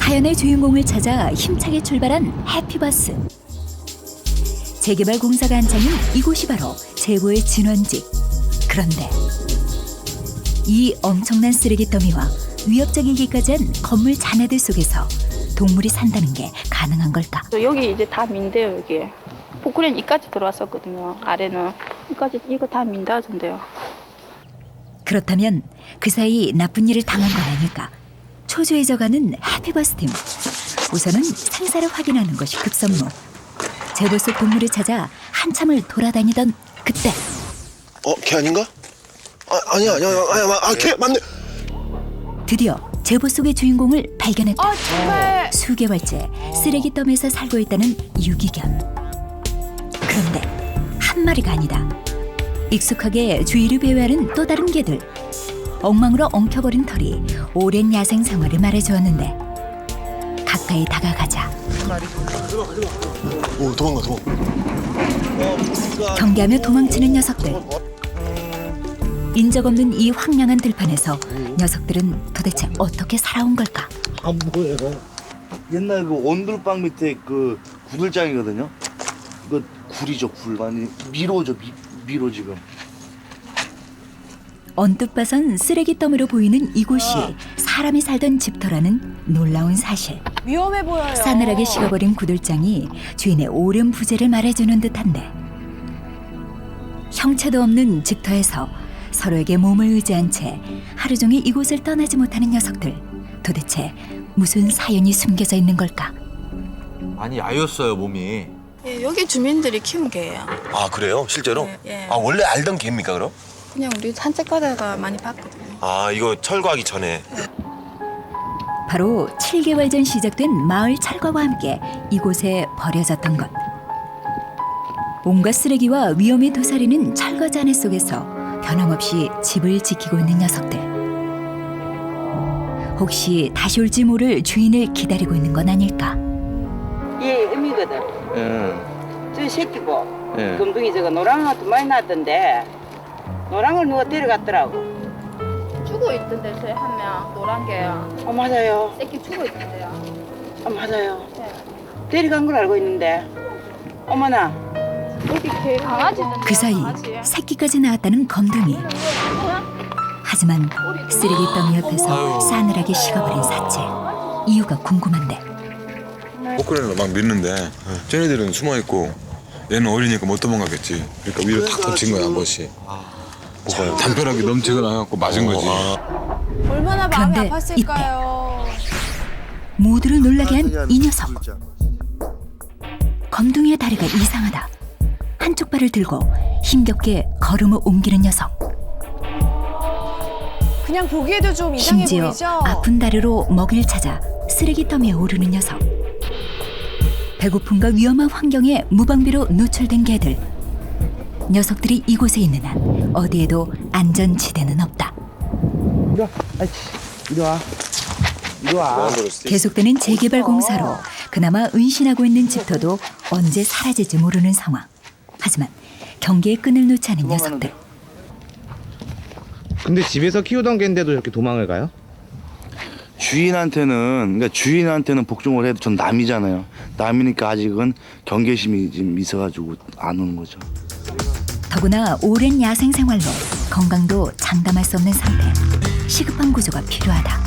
사연의 주인공을 찾아 힘차게 출발한 해피버스. 재개발 공사가 한창인 이곳이 바로 제보의 진원지. 그런데 이 엄청난 쓰레기 더미와 위협적이기까지 한 건물 잔해들 속에서 동물이 산다는 게 가능한 걸까? 여기 이제 다 민대요. 여기 포크레인 이까지 들어왔었거든요. 아래는 이까지 이거 다 민다던데요. 그렇다면 그 사이 나쁜 일을 당한 건 아닐까? 초조해져가는 해피버스 팀. 우선은 생사를 확인하는 것이 급선무. 제보 속 동물을 찾아 한참을 돌아다니던 그때 걔 아닌가? 아니야, 걔 맞네. 드디어 제보 속의 주인공을 발견했다. 정말. 수개월째 쓰레기 더미에서 살고 있다는 유기견. 그런데 한 마리가 아니다. 익숙하게 주위를 배회하는 또 다른 개들. 엉망으로 엉켜버린 털이 오랜 야생 생활을 말해주었는데 가까이 다가가자 오, 도망가. 경계하며 도망치는 녀석들. 인적 없는 이 황량한 들판에서 녀석들은 도대체 어떻게 살아온 걸까? 안 보여요. 옛날 그 온돌방 밑에 그 구들장이거든요. 이거 굴이죠, 굴. 아니 미로죠, 미로 지금. 언뜻 봐선 쓰레기 더미로 보이는 이곳이 사람이 살던 집터라는 놀라운 사실. 위험해 보여요. 싸늘하게 식어버린 구들장이 주인의 오랜 부재를 말해주는 듯한데 형체도 없는 집터에서 서로에게 몸을 의지한 채 하루 종일 이곳을 떠나지 못하는 녀석들. 도대체 무슨 사연이 숨겨져 있는 걸까? 많이 야였어요 몸이. 예, 여기 주민들이 키운 개예요. 아, 그래요? 실제로? 예, 예. 아, 원래 알던 개입니까, 그럼? 그냥 우리 산책 가다가 많이 봤거든요. 아, 이거 철거하기 전에. 바로 7개월 전 시작된 마을 철거와 함께 이곳에 버려졌던 것. 온갖 쓰레기와 위험에 도사리는 철거 잔해 속에서 변함없이 집을 지키고 있는 녀석들. 혹시 다시 올지 모를 주인을 기다리고 있는 건 아닐까? 얘 음이거든. 저 새끼고 금둥이 저거 노랑아 두 마리 낳았던데 노랑을 누가 데려갔더라고. 죽어 있던데 저희 한 명 노란 개요. 맞아요. 새끼 죽어 있던데요. 맞아요. 네. 데려간 걸 알고 있는데 어머나. 여기 개 강아지던데. 그 사이 새끼까지 낳았다는 검둥이. 하지만 쓰레기 더미 옆에서 싸늘하게 식어버린 사체. 이유가 궁금한데 포크레인으로 막 밀는데 쟤네들은 숨어있고 얘는 어리니까 못 도망가겠지. 그러니까 위로 탁 덮친 거야 한 번씩. 뭐가요? 담벼락이 넘치거나 해갖고 맞은 거지. 얼마나 마음이 그런데 아팠을까요? 모두를 놀라게 한 이 녀석. 검둥이의 다리가 이상하다. 한쪽 발을 들고 힘겹게 걸음을 옮기는 녀석. 그냥 보기에도 좀 이상해 심지어 보이죠? 아픈 다리로 먹이를 찾아 쓰레기 더미에 오르는 녀석. 배고픔과 위험한 환경에 무방비로 노출된 개들. 녀석들이 이곳에 있는 한 어디에도 안전지대는 없다. 이리 와. 이리 와. 계속되는 재개발 공사로 그나마 은신하고 있는 집터도 언제 사라질지 모르는 상황. 하지만 경계의 끈을 놓지 않은 녀석들. 근데 집에서 키우던 개인데도 이렇게 도망을 가요? 주인한테는 복종을 해도 전 남이잖아요. 남이니까 아직은 경계심이 좀 있어가지고 안 오는 거죠. 더구나 오랜 야생 생활로 건강도 장담할 수 없는 상태. 시급한 구조가 필요하다.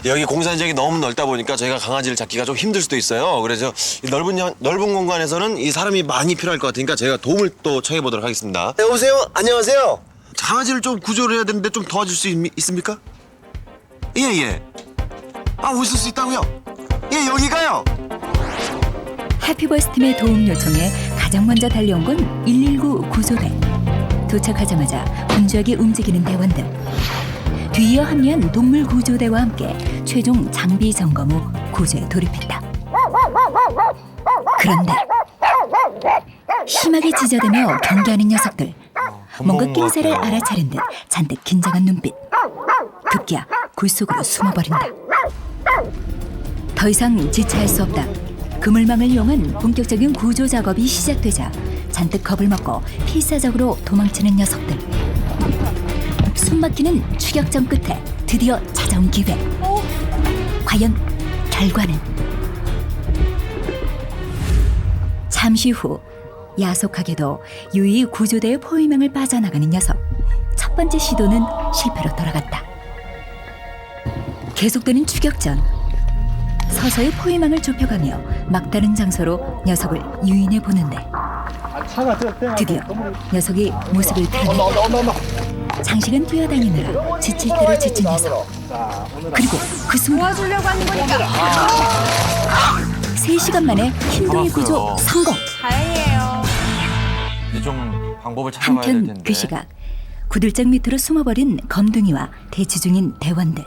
여기 공사 지역이 너무 넓다 보니까 저희가 강아지를 잡기가 좀 힘들 수도 있어요. 그래서 이 넓은 공간에서는 이 사람이 많이 필요할 것 같으니까 저희가 도움을 또 청해 보도록 하겠습니다. 여보세요? 안녕하세요. 강아지를 좀 구조를 해야 되는데 좀 도와줄 수 있습니까? 예. 오실 수 있다고요? 예, 여기가요. 해피버스 팀의 도움 요청에 가장 먼저 달려온 건 119 구조대. 도착하자마자 분주하게 움직이는 대원들. 뒤이어 합류한 동물 구조대와 함께 최종 장비 점검 후 구조에 돌입했다. 그런데 심하게 짖어대며 경계하는 녀석들. 뭔가 낌새를 알아차린 듯 잔뜩 긴장한 눈빛. 급기야 굴속으로 숨어버린다. 더 이상 지체할 수 없다. 그물망을 이용한 본격적인 구조 작업이 시작되자 잔뜩 겁을 먹고 필사적으로 도망치는 녀석들. 숨막히는 추격전 끝에 드디어 찾아온 기회. 과연 결과는? 잠시 후 야속하게도 유이 구조대의 포위망을 빠져나가는 녀석. 첫 번째 시도는 실패로 돌아갔다. 계속되는 추격전. 서서히 포위망을 좁혀가며 막다른 장소로 녀석을 유인해 보는데 드디어 녀석이 모습을 드러냈다. 장식은 뛰어다니느라 지칠 대로 지친 녀석. 그리고 그 순간 도와주려고 하는 거니까. 3시간 만에 흰둥이 구조 성공. 다행이에요. 이제 좀 방법을 찾아봐야 될 한편 텐데. 그 시각 구들장 밑으로 숨어버린 검둥이와 대치 중인 대원들.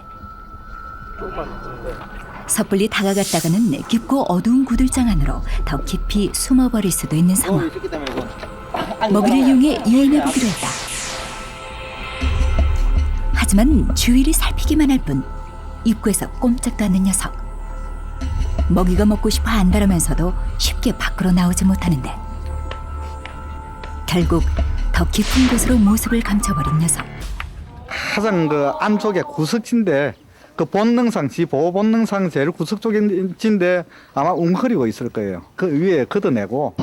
섣불리 다가갔다가는 깊고 어두운 구들장 안으로 더 깊이 숨어버릴 수도 있는 상황. 먹이를 이용해 유인해보기로 했다. 하지만 주위를 살피기만 할 뿐 입구에서 꼼짝도 않는 녀석. 먹이가 먹고 싶어 안달하면서도 쉽게 밖으로 나오지 못하는데 결국 더 깊은 곳으로 모습을 감춰버린 녀석. 가장 그 안쪽에 구석진데 그 본능상 지 보호 본능상 제일 구석 쪽인데 아마 웅크리고 있을 거예요. 그 위에 걷어내고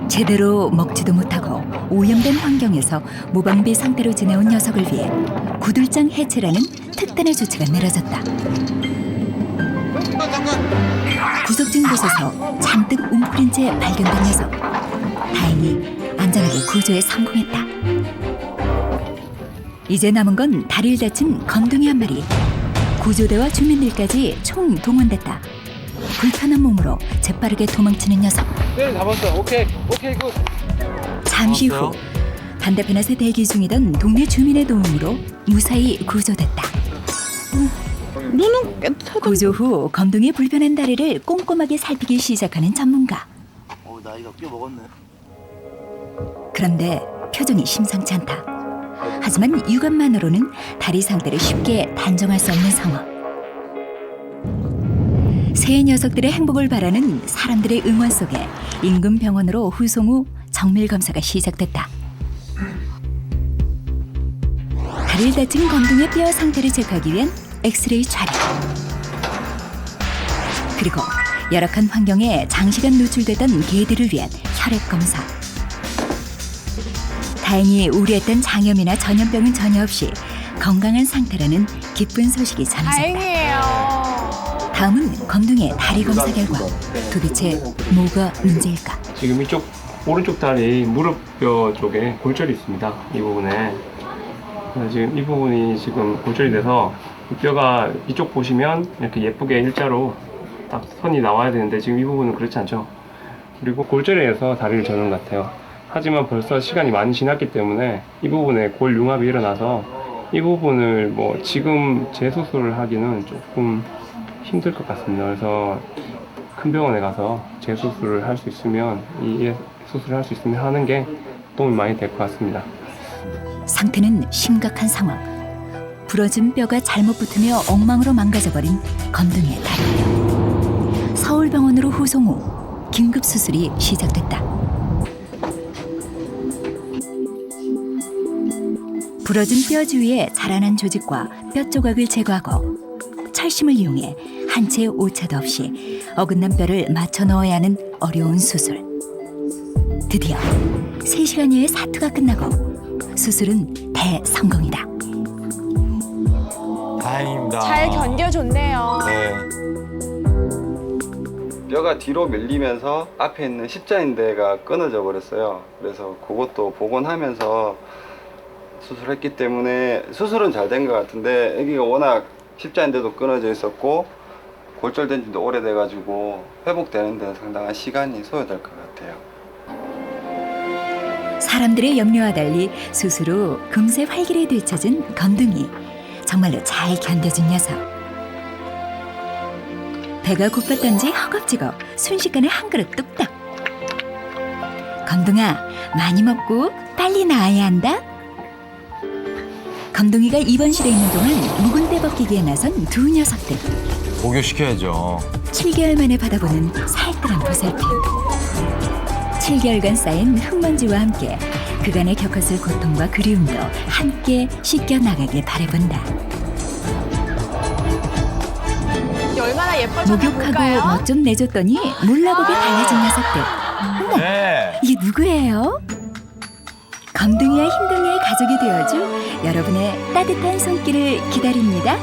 제대로 먹지도 못하고 오염된 환경에서 무방비 상태로 지내온 녀석을 위해 구들장 해체라는 특단의 조치가 내려졌다. 구석진 곳에서 잔뜩 웅크린 채 발견된 녀석. 다행히 안전하게 구조에 성공했다. 이제 남은 건 다리를 다친 검둥이 한 마리. 구조대와 주민들까지 총 동원됐다. 불편한 몸으로 재빠르게 도망치는 녀석. 네, 잡았어. 오케이, 굿. 잠시 후 반대편에서 대기 중이던 동네 주민의 도움으로 무사히 구조됐다. 눈은 깨끗하다. 구조 후 검둥이의 불편한 다리를 꼼꼼하게 살피기 시작하는 전문가. 나이가 꽤 먹었네. 그런데 표정이 심상치 않다. 하지만 육안만으로는 다리 상태를 쉽게 단정할 수 없는 상황. 새 녀석들의 행복을 바라는 사람들의 응원 속에 인근 병원으로 후송 후 정밀 검사가 시작됐다. 다리를 다친 검둥이의 뼈 상태를 체크하기 위한 엑스레이 촬영. 그리고 열악한 환경에 장시간 노출됐던 개들을 위한 혈액 검사. 다행히 우려했던 장염이나 전염병은 전혀 없이 건강한 상태라는 기쁜 소식이 전해졌다. 다행이에요. 다음은 검둥이의 다리 검사 결과. 도대체 뭐가 문제일까? 지금 이쪽 오른쪽 다리 무릎뼈 쪽에 골절이 있습니다. 이 부분에. 그래서 지금 이 부분이 지금 골절이 돼서 이 뼈가 이쪽 보시면 이렇게 예쁘게 일자로 딱 선이 나와야 되는데 지금 이 부분은 그렇지 않죠. 그리고 골절에 의해서 다리를 저는 것 같아요. 하지만 벌써 시간이 많이 지났기 때문에 이 부분에 골융합이 일어나서 이 부분을 뭐 지금 재수술을 하기는 조금 힘들 것 같습니다. 그래서 큰 병원에 가서 재수술을 할 수 있으면 이 수술을 할 수 있으면 하는 게 도움이 많이 될 것 같습니다. 상태는 심각한 상황. 부러진 뼈가 잘못 붙으며 엉망으로 망가져버린 검둥이의 다리. 서울병원으로 후송 후 긴급 수술이 시작됐다. 부러진 뼈 주위에 자라난 조직과 뼈 조각을 제거하고 철심을 이용해 한 채의 오차도 없이 어긋난 뼈를 맞춰 넣어야 하는 어려운 수술. 드디어 3시간여의 사투가 끝나고 수술은 대성공이다. 다행입니다. 잘 견뎌줬네요. 네. 뼈가 뒤로 밀리면서 앞에 있는 십자인대가 끊어져 버렸어요. 그래서 그것도 복원하면서 수술했기 때문에 수술은 잘 된 것 같은데 아기가 워낙 십자인대도 끊어져 있었고 골절된 지도 오래돼 가지고 회복되는 데 상당한 시간이 소요될 것 같아요. 사람들의 염려와 달리 수술 후 금세 활기를 되찾은 검둥이. 정말로 잘 견뎌준 녀석. 배가 고팠던지 허겁지겁 순식간에 한 그릇 뚝딱. 검둥아, 많이 먹고 빨리 나아야 한다. 검둥이가 입원실에 있는 동안 묵은 때 벗기기에 나선 두 녀석들. 목욕시켜야죠. 7개월 만에 받아보는 살뜰한 보살핌. 7개월간 쌓인 흙먼지와 함께 그간의 겪었을 고통과 그리움도 함께 씻겨나가길 바라본다. 얼마나 예뻐졌나 목욕하고 볼까요? 멋 좀 내줬더니 몰라보게 달라진 녀석들. 어머, 네. 이게 누구예요? 검둥이와 흰둥이의 가족이 되어줄 여러분의 따뜻한 손길을 기다립니다.